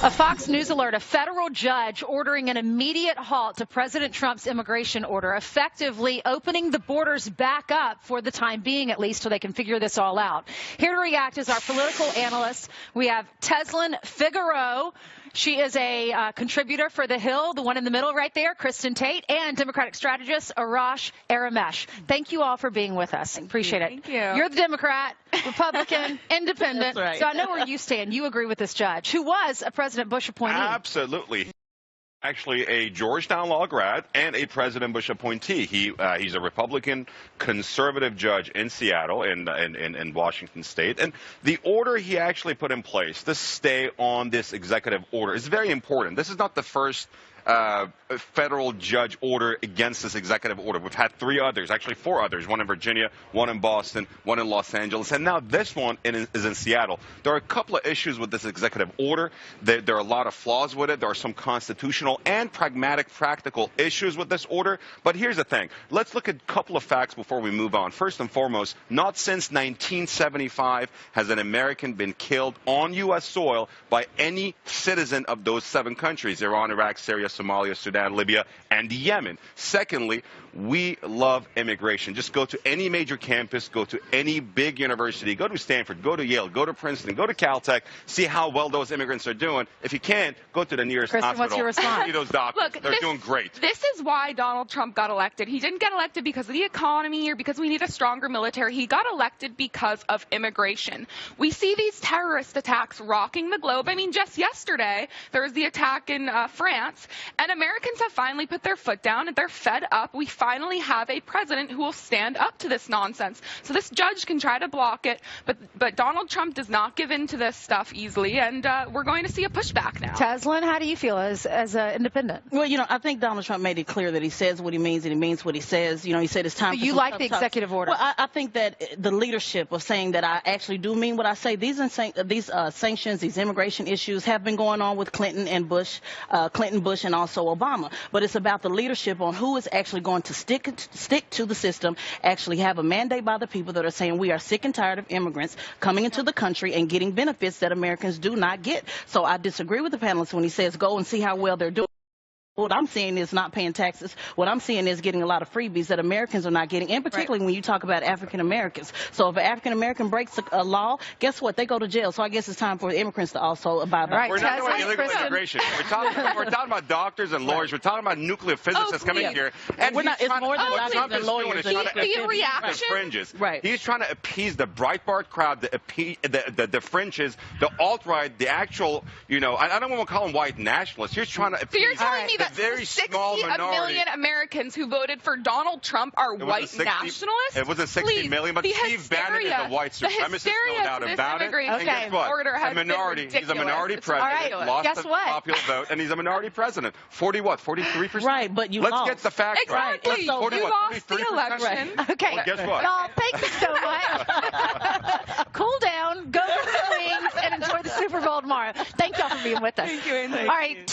A Fox News alert, a federal judge ordering an immediate halt to President Trump's immigration order, effectively opening the borders back up for the time being, at least, so they can figure this all out. Here to react is our political analyst. We have Teslin Figueroa. She is a contributor for The Hill, the one in the middle right there, Kristen Tate, and Democratic strategist Arash Aramesh. Thank you all for being with us. Appreciate it. Thank you. You're the Democrat, Republican, Independent. That's right. So I know where you stand. You agree with this judge, who was a President Bush appointee. Absolutely. Actually a Georgetown law grad and a President Bush appointee. He's a Republican conservative judge in Seattle, in Washington State. And the order he actually put in place, this stay on this executive order, is very important. This is not the first federal judge order against this executive order. We've had 3 others, actually 4 others, one in Virginia, one in Boston, one in Los Angeles, and now this one is in Seattle. There are a couple of issues with this executive order. There are a lot of flaws with it. There are some constitutional and pragmatic, practical issues with this order. But here's the thing. Let's look at a couple of facts before we move on. First and foremost, not since 1975 has an American been killed on U.S. soil by any citizen of those 7 countries: Iran, Iraq, Syria, Somalia, Sudan, Libya, and Yemen. Secondly, we love immigration. Just go to any major campus, go to any big university, go to Stanford, go to Yale, go to Princeton, go to Caltech, see how well those immigrants are doing. If you can't, go to the nearest Kristen, hospital. what's your response? See those doctors. Look, They're doing great. This is why Donald Trump got elected. He didn't get elected because of the economy or because we need a stronger military. He got elected because of immigration. We see these terrorist attacks rocking the globe. I mean, just yesterday, there was the attack in France, and Americans have finally put their foot down, and they're fed up. We finally have a president who will stand up to this nonsense. So this judge can try to block it, but Donald Trump does not give in to this stuff easily, and we're going to see a pushback now. Teslin, how do you feel as an independent? Well, I think Donald Trump made it clear that he says what he means and he means what he says. He said it's time for You some like tough the talks. executive order? Well, I think that the leadership of saying that I actually do mean what I say, these sanctions, these immigration issues have been going on with Clinton, Bush, and also Obama. But it's about the leadership on who is actually going to stick to the system, actually have a mandate by the people that are saying we are sick and tired of immigrants coming into the country and getting benefits that Americans do not get. So I disagree with the panelist when he says go and see how well they're doing. What I'm seeing is not paying taxes. What I'm seeing is getting a lot of freebies that Americans are not getting, and particularly when you talk about African Americans. So if an African American breaks a law, guess what? They go to jail. So I guess it's time for immigrants to also abide by. Right. We're not doing illegal immigration. We're talking about doctors and lawyers. We're talking about nuclear physicists coming here. And it's more than doctors and lawyers. The reaction. Fringes. Right. He's trying to appease the Breitbart crowd, the fringes, the alt-right, the actual, I don't want to call them white nationalists. He's trying to appease So you're telling me that very 60 small minority. million Americans who voted for Donald Trump are white nationalists? It wasn't 60 million, but Steve Bannon is a white supremacist, no doubt about it. Okay. And guess what? Order has a minority. been He's a minority ridiculous. president. All right. Lost Guess the what? popular vote, and he's a minority president. 43%. Right, but you Let's lost. get the facts right. Exactly. So You lost the 43%. election. Okay. Well, guess what? Y'all, thank you so much. Cool down, go to the Wings, and enjoy the Super Bowl tomorrow. Thank y'all for being with us. Thank you, Andy. All right.